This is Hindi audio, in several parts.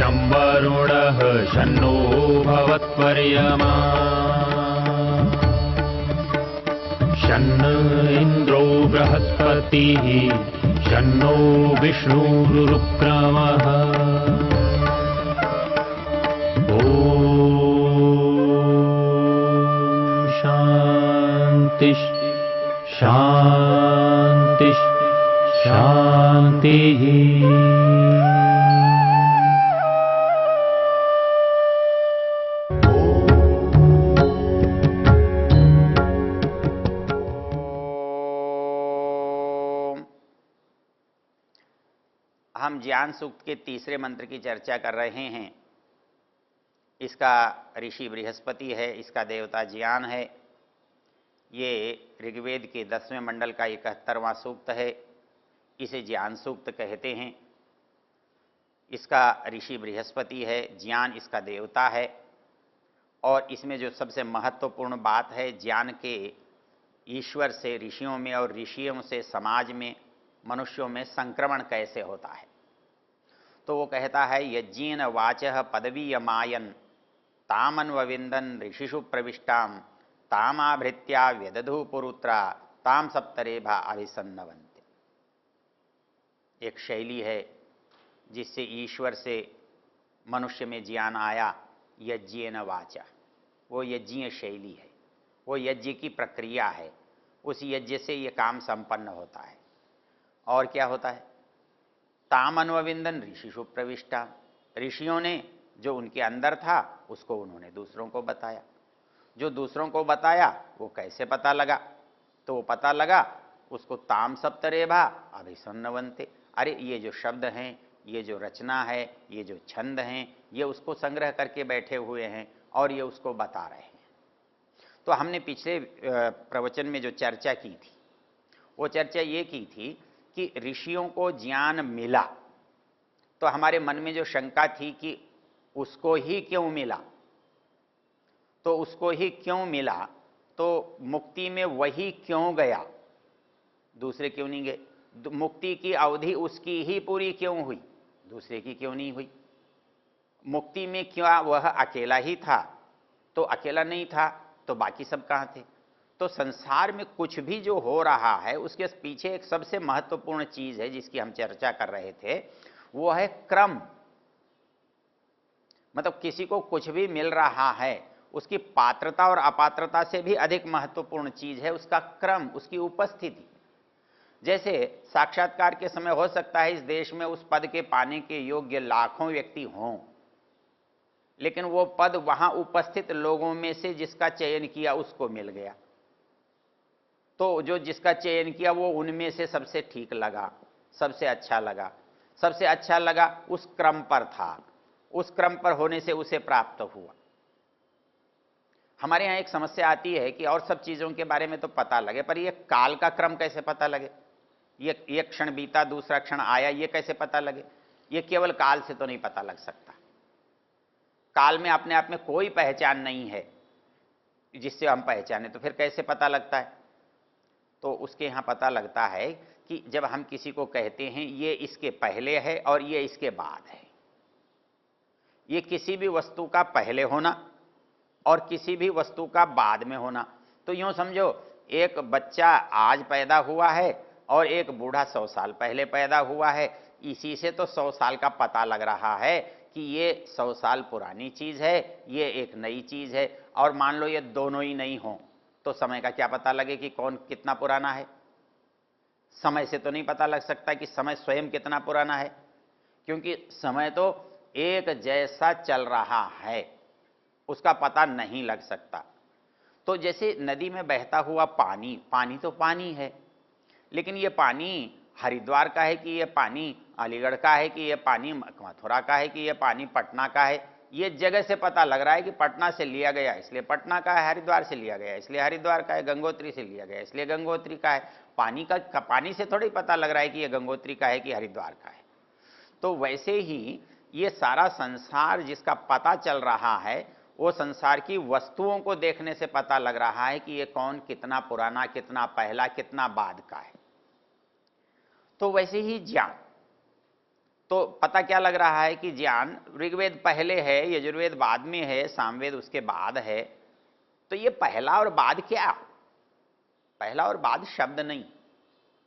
शं वरुणः शन्नो भवत्वर्यमा शन्न इन्द्रो बृहस्पतिः शन्नो विष्णुरुक्रमः ॐ शान्ति शान्ति शान्तिः। हम ज्ञान सूक्त के तीसरे मंत्र की चर्चा कर रहे हैं। इसका ऋषि बृहस्पति है, इसका देवता ज्ञान है। ये ऋग्वेद के 10वें मंडल का 71वां सूक्त है। इसे ज्ञान सूक्त कहते हैं। इसका ऋषि बृहस्पति है, ज्ञान इसका देवता है। और इसमें जो सबसे महत्वपूर्ण बात है, ज्ञान के ईश्वर से, ऋषियों में और ऋषियों से समाज में, मनुष्यों में संक्रमण कैसे होता है। तो वो कहता है, यज्ञेन वाचः पदवीयमायन तामन्वविंदन ऋषिषु प्रविष्टाम तामाभृत्या व्यदधु पुरुत्रा ताम सप्तरेभा अभिसन्नवन्ते। एक शैली है जिससे ईश्वर से मनुष्य में ज्ञान आया, यज्ञेन वाचा। वो यज्ञीय शैली है, वो यज्ञ की प्रक्रिया है। उस यज्ञ से ये काम संपन्न होता है। और क्या होता है, तामन्वविंदन ऋषिषु प्रविष्टा। ऋषियों ने जो उनके अंदर था उसको उन्होंने दूसरों को बताया। जो दूसरों को बताया वो कैसे पता लगा, तो वो पता लगा उसको ताम सप्तरेभा अभिसन्नवन्ते। अरे ये जो शब्द हैं, ये जो रचना है, ये जो छंद हैं, ये उसको संग्रह करके बैठे हुए हैं और ये उसको बता रहे हैं। तो हमने पिछले प्रवचन में जो चर्चा की थी, वो चर्चा ये की थी कि ऋषियों को ज्ञान मिला, तो हमारे मन में जो शंका थी कि उसको ही क्यों मिला, तो उसको ही क्यों मिला, तो मुक्ति में वही क्यों गया, दूसरे क्यों नहीं गए। मुक्ति की अवधि उसकी ही पूरी क्यों हुई, दूसरे की क्यों नहीं हुई। मुक्ति में क्या वह अकेला ही था, तो अकेला नहीं था तो बाकी सब कहाँ थे। तो संसार में कुछ भी जो हो रहा है उसके पीछे एक सबसे महत्वपूर्ण चीज है जिसकी हम चर्चा कर रहे थे, वो है क्रम। मतलब किसी को कुछ भी मिल रहा है, उसकी पात्रता और अपात्रता से भी अधिक महत्वपूर्ण चीज है उसका क्रम, उसकी उपस्थिति। जैसे साक्षात्कार के समय हो सकता है इस देश में उस पद के पाने के योग्य लाखों व्यक्ति हों, लेकिन वो पद वहां उपस्थित लोगों में से जिसका चयन किया उसको मिल गया। तो जो जिसका चयन किया वो उनमें से सबसे ठीक लगा, सबसे अच्छा लगा। सबसे अच्छा लगा उस क्रम पर था, उस क्रम पर होने से उसे प्राप्त हुआ। हमारे यहाँ एक समस्या आती है कि और सब चीजों के बारे में तो पता लगे, पर ये काल का क्रम कैसे पता लगे। ये क्षण बीता, दूसरा क्षण आया, ये कैसे पता लगे। ये केवल काल से तो नहीं पता लग सकता। काल में अपने आप में कोई पहचान नहीं है जिससे हम पहचाने, तो फिर कैसे पता लगता है। तो उसके यहाँ पता लगता है कि जब हम किसी को कहते हैं ये इसके पहले है और ये इसके बाद है। ये किसी भी वस्तु का पहले होना और किसी भी वस्तु का बाद में होना। तो यूं समझो, एक बच्चा आज पैदा हुआ है और एक बूढ़ा 100 साल पहले पैदा हुआ है। इसी से तो 100 साल का पता लग रहा है कि ये 100 साल पुरानी चीज है, ये एक नई चीज है। और मान लो ये दोनों ही नहीं हो, तो समय का क्या पता लगे कि कौन कितना पुराना है। समय से तो नहीं पता लग सकता कि समय स्वयं कितना पुराना है, क्योंकि समय तो एक जैसा चल रहा है, उसका पता नहीं लग सकता। तो जैसे नदी में बहता हुआ पानी, पानी तो पानी है, लेकिन ये पानी हरिद्वार का है कि ये पानी अलीगढ़ का है कि ये पानी मथुरा का है कि ये पानी पटना का है, ये जगह से पता लग रहा है कि पटना से लिया गया इसलिए पटना का है, हरिद्वार से लिया गया इसलिए हरिद्वार का है, गंगोत्री से लिया गया इसलिए गंगोत्री का है। पानी से थोड़ी पता लग रहा है कि ये गंगोत्री का है कि हरिद्वार का है। तो वैसे ही ये सारा संसार जिसका पता चल रहा है, वो संसार की वस्तुओं को देखने से पता लग रहा है कि ये कौन कितना पुराना, कितना पहला, कितना बाद का है। तो वैसे ही ज्ञान, तो पता क्या लग रहा है कि ज्ञान ऋग्वेद पहले है, यजुर्वेद बाद में है, सामवेद उसके बाद है। तो ये पहला और बाद क्या? पहला और बाद शब्द नहीं।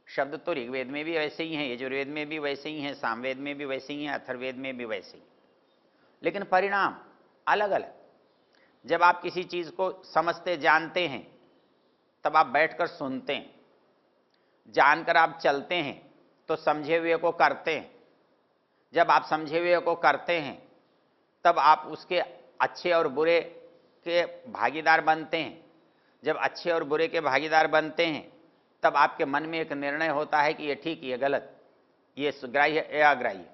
शब्द तो ऋग्वेद में भी वैसे ही हैं, यजुर्वेद में भी वैसे ही हैं, सामवेद में भी वैसे ही हैं, अथर्ववेद में भी वैसे ही, लेकिन परिणाम अलग अलग। जब आप किसी चीज को समझते जानते हैं तब आप बैठकर सुनते हैं, जानकर आप चलते हैं तो समझे हुए को करते हैं। जब आप समझे हुए को करते हैं तब आप उसके अच्छे और बुरे के भागीदार बनते हैं। जब अच्छे और बुरे के भागीदार बनते हैं तब आपके मन में एक निर्णय होता है कि ये ठीक, ये गलत, ये ग्राह्य है या अग्राह्य।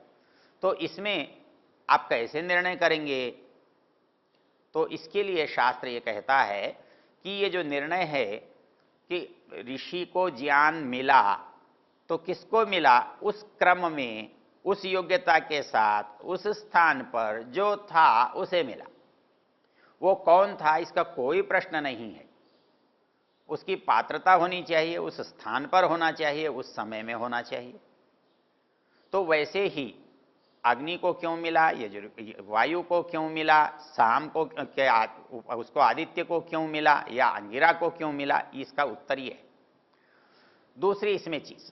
तो इसमें आप कैसे निर्णय करेंगे? तो इसके लिए शास्त्र ये कहता है कि ये जो निर्णय है कि ऋषि को ज्ञान मिला तो किसको मिला? उस क्रम में, उस योग्यता के साथ, उस स्थान पर जो था उसे मिला। वो कौन था इसका कोई प्रश्न नहीं है। उसकी पात्रता होनी चाहिए, उस स्थान पर होना चाहिए, उस समय में होना चाहिए। तो वैसे ही अग्नि को क्यों मिला, वायु को क्यों मिला, शाम को क्या उसको आदित्य को क्यों मिला, या अंगिरा को क्यों मिला, इसका उत्तर ये है। दूसरी इसमें चीज,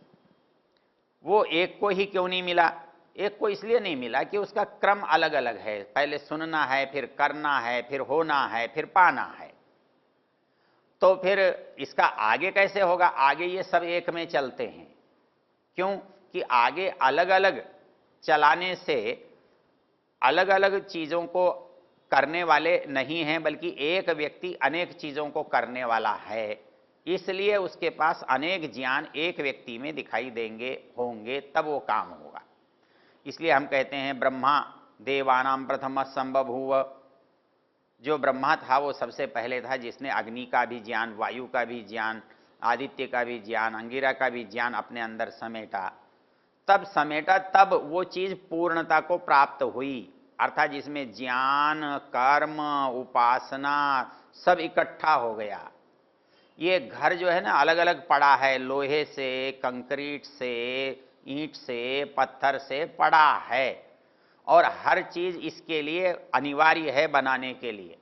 वो एक को ही क्यों नहीं मिला? एक को इसलिए नहीं मिला कि उसका क्रम अलग अलग है। पहले सुनना है, फिर करना है, फिर होना है, फिर पाना है। तो फिर इसका आगे कैसे होगा? आगे ये सब एक में चलते हैं। क्यों? कि आगे अलग अलग चलाने से अलग अलग चीजों को करने वाले नहीं हैं, बल्कि एक व्यक्ति अनेक चीजों को करने वाला है। इसलिए उसके पास अनेक ज्ञान एक व्यक्ति में दिखाई देंगे, होंगे, तब वो काम होगा। इसलिए हम कहते हैं ब्रह्मा देवानां प्रथम संबभूव। जो ब्रह्मा था वो सबसे पहले था, जिसने अग्नि का भी ज्ञान, वायु का भी ज्ञान, आदित्य का भी ज्ञान, अंगिरा का भी ज्ञान अपने अंदर समेटा। तब वो चीज पूर्णता को प्राप्त हुई, अर्थात जिसमें ज्ञान, कर्म, उपासना सब इकट्ठा हो गया। ये घर जो है ना अलग अलग पड़ा है, लोहे से, कंक्रीट से, ईंट से, पत्थर से पड़ा है, और हर चीज इसके लिए अनिवार्य है बनाने के लिए।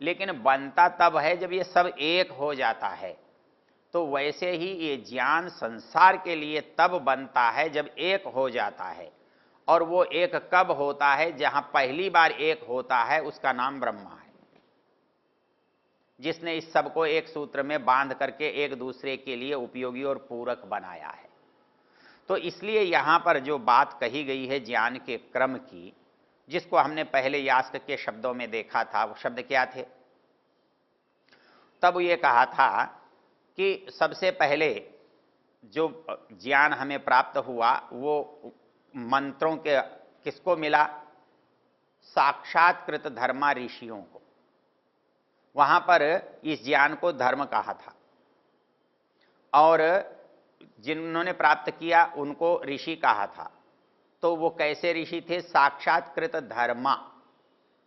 लेकिन बनता तब है जब ये सब एक हो जाता है। तो वैसे ही ये ज्ञान संसार के लिए तब बनता है जब एक हो जाता है। और वो एक कब होता है? जहां पहली बार एक होता है, उसका नाम ब्रह्मा है, जिसने इस सब को एक सूत्र में बांध करके एक दूसरे के लिए उपयोगी और पूरक बनाया है। तो इसलिए यहां पर जो बात कही गई है ज्ञान के क्रम की, जिसको हमने पहले यास्क के शब्दों में देखा था, वो शब्द क्या थे? तब ये कहा था कि सबसे पहले जो ज्ञान हमें प्राप्त हुआ वो मंत्रों के किसको मिला? साक्षात्कृत धर्मा ऋषियों को। वहां पर इस ज्ञान को धर्म कहा था, और जिन्होंने प्राप्त किया उनको ऋषि कहा था। तो वो कैसे ऋषि थे? साक्षात्कृत धर्मा,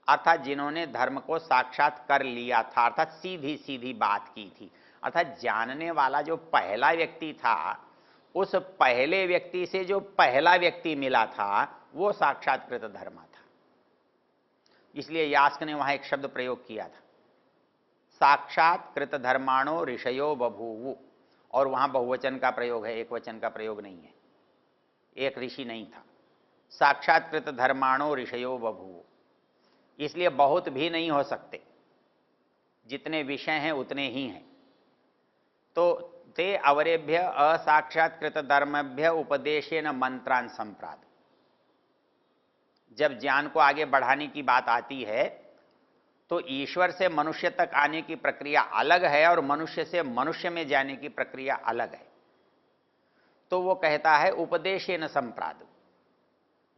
अर्थात जिन्होंने धर्म को साक्षात कर लिया था, अर्थात सीधी सीधी बात की थी। अर्थात जानने वाला जो पहला व्यक्ति था, उस पहले व्यक्ति से जो पहला व्यक्ति मिला था वो साक्षात्कृत धर्मा था। इसलिए यास्क ने वहां एक शब्द प्रयोग किया था, साक्षात्कृत धर्माणो ऋषयो बभूवु। और वहां बहुवचन का प्रयोग है, एक वचन का प्रयोग नहीं है। एक ऋषि नहीं था, साक्षात्कृत धर्माणो ऋषयो बभूवु। इसलिए बहुत भी नहीं हो सकते, जितने विषय हैं उतने ही हैं। तो ते अवरेभ्य असाक्षात्कृत धर्मभ्य उपदेशेन मंत्रान संप्राद। जब ज्ञान को आगे बढ़ाने की बात आती है तो ईश्वर से मनुष्य तक आने की प्रक्रिया अलग है और मनुष्य से मनुष्य में जाने की प्रक्रिया अलग है। तो वो कहता है उपदेशेन संप्राद।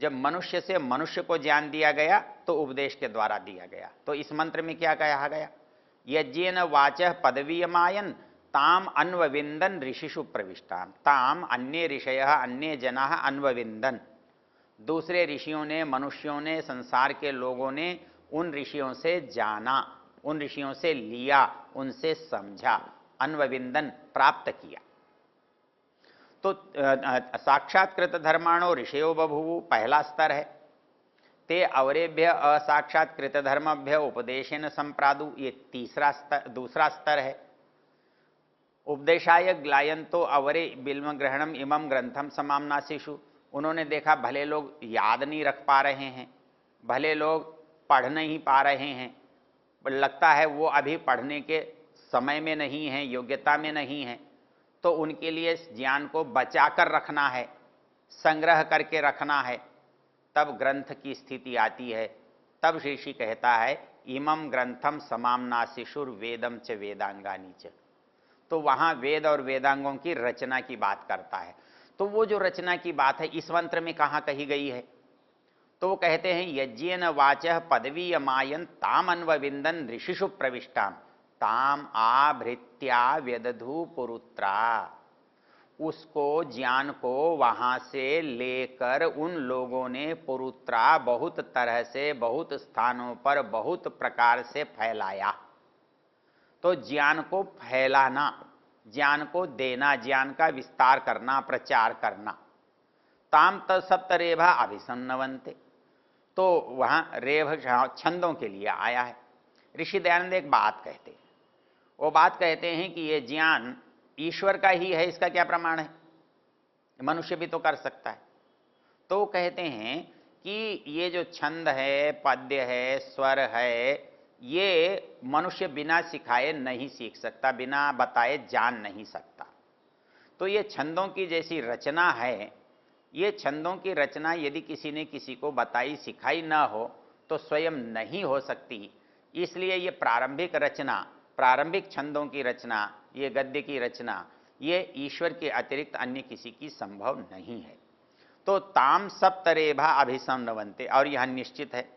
जब मनुष्य से मनुष्य को ज्ञान दिया गया तो उपदेश के द्वारा दिया गया। तो इस मंत्र में क्या कहा गया? यज्ञेन वाचः पदवीयमायन ताम अन्वविंदन ऋषिषु प्रविष्टाम। ताम अन्य ऋषयः अन्य जनाः अन्वविंदन। दूसरे ऋषियों ने, मनुष्यों ने, संसार के लोगों ने उन ऋषियों से जाना, उन ऋषियों से लिया, उनसे समझा, अन्वविंदन प्राप्त किया। तो साक्षात्कृत धर्माणो ऋषयो बभूवु पहला स्तर है। ते अवरेभ्य असाक्षात्कृत धर्मभ्य उपदेशेन संप्रादु, ये दूसरा स्तर है। उपदेशाय ग्लायंतो अवरे बिल्व ग्रहणम इमम ग्रंथम समामनासिषु, उन्होंने देखा भले लोग याद नहीं रख पा रहे हैं, भले लोग पढ़ नहीं पा रहे हैं, लगता है वो अभी पढ़ने के समय में नहीं है, योग्यता में नहीं है, तो उनके लिए ज्ञान को बचा कर रखना है, संग्रह करके रखना है, तब ग्रंथ की स्थिति आती है। तब ऋषि कहता है इमम ग्रंथम समामनासिषुर वेदम च वेदांगानी च, तो वहां वेद और वेदांगों की रचना की बात करता है। तो वो जो रचना की बात है इस मंत्र में कहां कही गई है? तो वो कहते हैं यज्ञेन वाचः पदवीयमायन ताम अन्वविंदन ऋषिषु प्रविष्टाम ताम आभृत्या व्यदधु पुरुत्रा, उसको ज्ञान को वहां से लेकर उन लोगों ने पुरुत्रा बहुत तरह से, बहुत स्थानों पर, बहुत प्रकार से फैलाया। तो ज्ञान को फैलाना, ज्ञान को देना, ज्ञान का विस्तार करना, प्रचार करना। ताम सप्तरेभा अभिसन्नवंते, तो वहां रेभ छंदों के लिए आया है। ऋषि दयानंद एक बात कहते हैं, वो बात कहते हैं कि ये ज्ञान ईश्वर का ही है, इसका क्या प्रमाण है? मनुष्य भी तो कर सकता है। तो कहते हैं कि ये जो छंद है, पद्य है, स्वर है, ये मनुष्य बिना सिखाए नहीं सीख सकता, बिना बताए जान नहीं सकता। तो ये छंदों की जैसी रचना है, ये छंदों की रचना यदि किसी ने किसी को बताई सिखाई ना हो तो स्वयं नहीं हो सकती। इसलिए ये प्रारंभिक रचना, प्रारंभिक छंदों की रचना, ये गद्य की रचना, ये ईश्वर के अतिरिक्त अन्य किसी की संभव नहीं है। तो ताम सप्तरेभा अभिसंनवन्ते, और यह निश्चित है।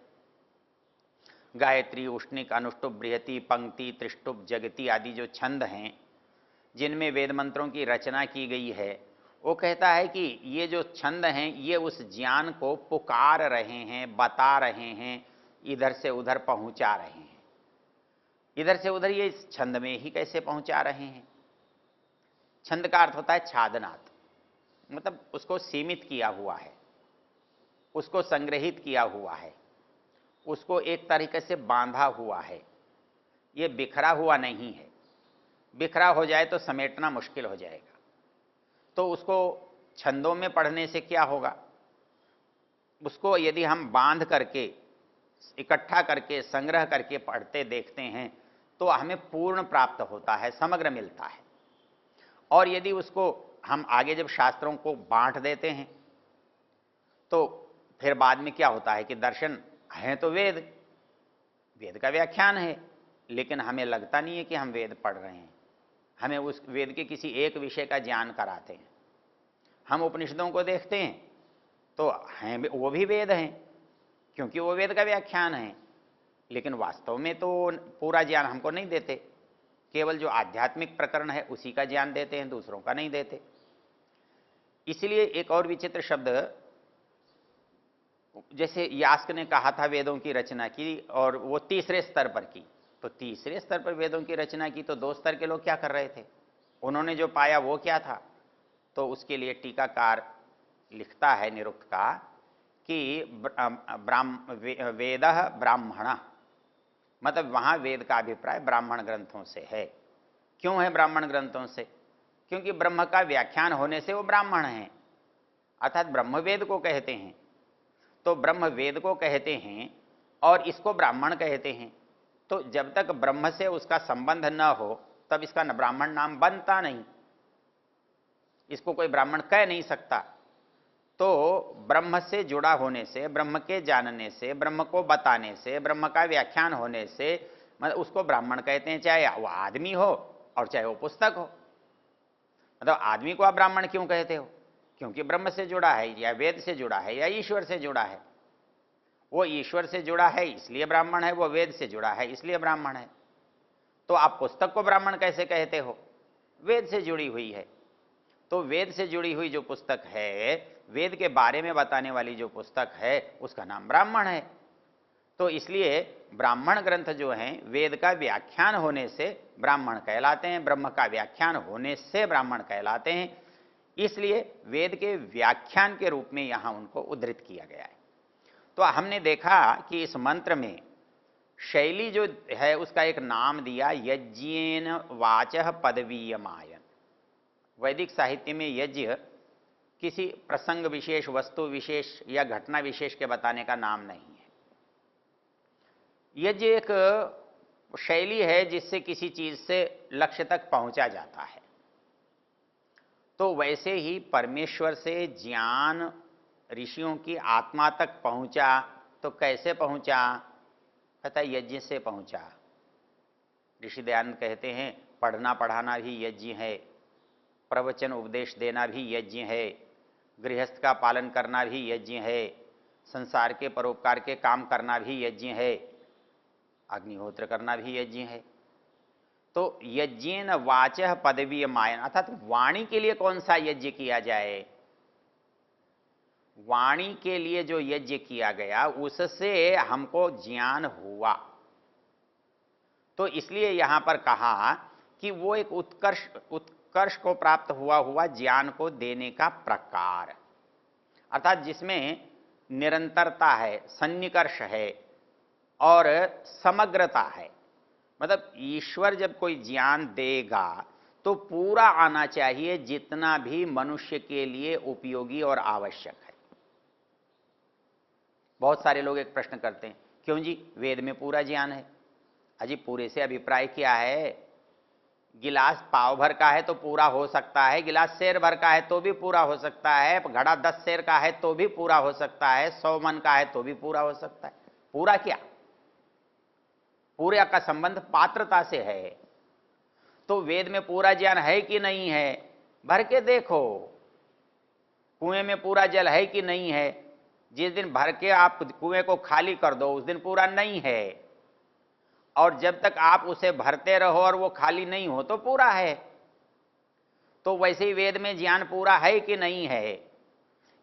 गायत्री, उष्णिक, अनुष्टुप, बृहति, पंक्ति, त्रिष्टुप, जगति आदि जो छंद हैं जिनमें वेद मंत्रों की रचना की गई है, वो कहता है कि ये जो छंद हैं ये उस ज्ञान को पुकार रहे हैं, बता रहे हैं, इधर से उधर पहुंचा रहे हैं। इधर से उधर ये इस छंद में ही कैसे पहुंचा रहे हैं? छंद का अर्थ होता है छादनात्, मतलब उसको सीमित किया हुआ है, उसको संग्रहित किया हुआ है, उसको एक तरीके से बांधा हुआ है। ये बिखरा हुआ नहीं है, बिखरा हो जाए तो समेटना मुश्किल हो जाएगा। तो उसको छंदों में पढ़ने से क्या होगा? उसको यदि हम बांध करके, इकट्ठा करके, संग्रह करके पढ़ते देखते हैं तो हमें पूर्ण प्राप्त होता है, समग्र मिलता है। और यदि उसको हम आगे जब शास्त्रों को बांट देते हैं तो फिर बाद में क्या होता है कि दर्शन हैं तो वेद, वेद का व्याख्यान है, लेकिन हमें लगता नहीं है कि हम वेद पढ़ रहे हैं। हमें उस वेद के किसी एक विषय का ज्ञान कराते हैं। हम उपनिषदों को देखते हैं तो हैं वो भी वेद हैं, क्योंकि वो वेद का व्याख्यान है, लेकिन वास्तव में तो पूरा ज्ञान हमको नहीं देते। केवल जो आध्यात्मिक प्रकरण है उसी का ज्ञान देते हैं, दूसरों का नहीं देते। इसलिए एक और विचित्र शब्द, जैसे यास्क ने कहा था वेदों की रचना की, और वो तीसरे स्तर पर की, तो तीसरे स्तर पर वेदों की रचना की तो दो स्तर के लोग क्या कर रहे थे? उन्होंने जो पाया वो क्या था? तो उसके लिए टीकाकार लिखता है निरुक्त का कि वेद ब्राह्मण, मतलब वहां वेद का अभिप्राय ब्राह्मण ग्रंथों से है। क्यों है ब्राह्मण ग्रंथों से? क्योंकि ब्रह्म का व्याख्यान होने से वो ब्राह्मण हैं, अर्थात ब्रह्मवेद को कहते हैं। तो ब्रह्म वेद को कहते हैं और इसको ब्राह्मण कहते हैं। तो जब तक ब्रह्म से उसका संबंध न हो तब इसका ब्राह्मण नाम बनता नहीं, इसको कोई ब्राह्मण कह नहीं सकता। तो ब्रह्म से जुड़ा होने से, ब्रह्म के जानने से, ब्रह्म को बताने से, ब्रह्म का व्याख्यान होने से, मतलब उसको ब्राह्मण कहते हैं, चाहे वो आदमी हो और चाहे वो पुस्तक हो। मतलब आदमी को आप ब्राह्मण क्यों कहते हो? क्योंकि ब्रह्म से जुड़ा है, या वेद से जुड़ा है, या ईश्वर से जुड़ा है। वो ईश्वर से जुड़ा है इसलिए ब्राह्मण है, वो वेद से जुड़ा है इसलिए ब्राह्मण है। तो आप पुस्तक को ब्राह्मण कैसे कहते हो? वेद से जुड़ी हुई है। तो वेद से जुड़ी हुई जो पुस्तक है, वेद के बारे में बताने वाली जो पुस्तक है, उसका नाम ब्राह्मण है। तो इसलिए ब्राह्मण ग्रंथ जो हैं वेद का व्याख्यान होने से ब्राह्मण कहलाते हैं, ब्रह्म का व्याख्यान होने से ब्राह्मण कहलाते हैं। इसलिए वेद के व्याख्यान के रूप में यहां उनको उद्धृत किया गया है। तो हमने देखा कि इस मंत्र में शैली जो है उसका एक नाम दिया, यज्ञेन वाचः पदवीयमायन। वैदिक साहित्य में यज्ञ किसी प्रसंग विशेष, वस्तु विशेष या घटना विशेष के बताने का नाम नहीं है। यज्ञ एक शैली है जिससे किसी चीज से लक्ष्य तक पहुंचा जाता है। तो वैसे ही परमेश्वर से ज्ञान ऋषियों की आत्मा तक पहुंचा, तो कैसे पहुंचा? कहता है यज्ञ से पहुंचा। ऋषि दयानंद कहते हैं पढ़ना पढ़ाना भी यज्ञ है, प्रवचन उपदेश देना भी यज्ञ है, गृहस्थ का पालन करना भी यज्ञ है, संसार के परोपकार के काम करना भी यज्ञ है, अग्निहोत्र करना भी यज्ञ है। तो यज्ञेन वाचः पदवीयमायन, अर्थात वाणी के लिए कौन सा यज्ञ किया जाए? वाणी के लिए जो यज्ञ किया गया उससे हमको ज्ञान हुआ। तो इसलिए यहां पर कहा कि वो एक उत्कर्ष को प्राप्त हुआ ज्ञान को देने का प्रकार, अर्थात जिसमें निरंतरता है, सन्निकर्ष है और समग्रता है। मतलब ईश्वर जब कोई ज्ञान देगा तो पूरा आना चाहिए, जितना भी मनुष्य के लिए उपयोगी और आवश्यक है। बहुत सारे लोग एक प्रश्न करते हैं, क्यों जी वेद में पूरा ज्ञान है? अजी पूरे से अभिप्राय क्या है? गिलास पाव भर का है तो पूरा हो सकता है, गिलास सेर भर का है तो भी पूरा हो सकता है, घड़ा 10 सेर का है तो भी पूरा हो सकता है, 100 मन का है तो भी पूरा हो सकता है। पूरा क्या? पूरे का संबंध पात्रता से है। तो वेद में पूरा ज्ञान है कि नहीं है? भर के देखो, कुएं में पूरा जल है कि नहीं है? जिस दिन भर के आप कुएं को खाली कर दो उस दिन पूरा नहीं है, और जब तक आप उसे भरते रहो और वो खाली नहीं हो तो पूरा है। तो वैसे ही वेद में ज्ञान पूरा है कि नहीं है?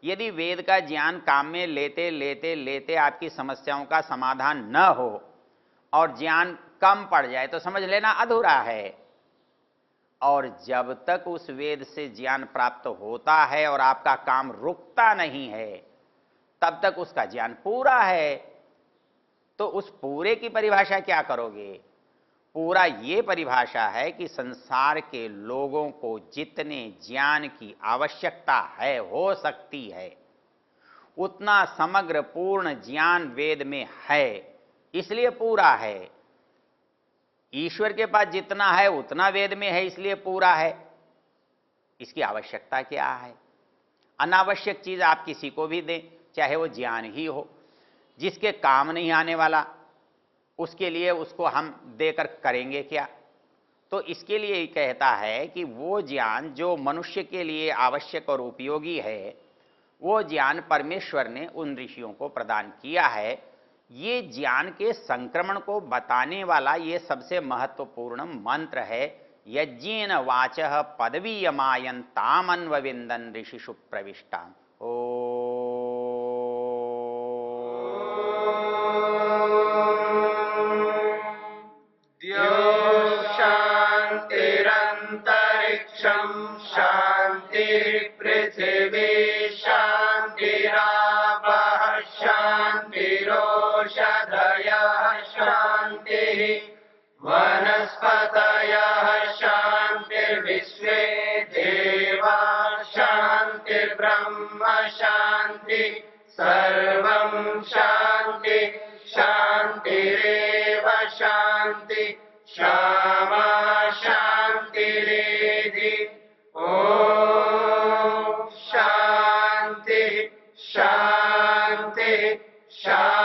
यदि वेद का ज्ञान काम में लेते लेते लेते आपकी समस्याओं का समाधान न हो और ज्ञान कम पड़ जाए तो समझ लेना अधूरा है। और जब तक उस वेद से ज्ञान प्राप्त होता है और आपका काम रुकता नहीं है तब तक उसका ज्ञान पूरा है। तो उस पूरे की परिभाषा क्या करोगे? पूरा ये परिभाषा है कि संसार के लोगों को जितने ज्ञान की आवश्यकता है, हो सकती है, उतना समग्र पूर्ण ज्ञान वेद में है, इसलिए पूरा है। ईश्वर के पास जितना है उतना वेद में है, इसलिए पूरा है। इसकी आवश्यकता क्या है? अनावश्यक चीज आप किसी को भी दें, चाहे वो ज्ञान ही हो, जिसके काम नहीं आने वाला, उसके लिए उसको हम देकर करेंगे क्या? तो इसके लिए कहता है कि वो ज्ञान जो मनुष्य के लिए आवश्यक और उपयोगी है, वो ज्ञान परमेश्वर ने उन ऋषियों को प्रदान किया है। ये ज्ञान के संक्रमण को बताने वाला ये सबसे महत्वपूर्ण मंत्र है। यज्ञेन वाचः पदवीयमायन तामन्वविंदन ऋषिषु प्रविष्टाम। शांतिरंतरिक्षं शांति पृथिवी शांतिरापः शांतिरोषधयः शांतिः वनस्पतयः शांतिर्विश्वे देवाः शांतिर्ब्रह्म शांति सर्वं शांति शांतिरेव शांति क्षमा शांतिरेधि। ओम शांति शांति शांति।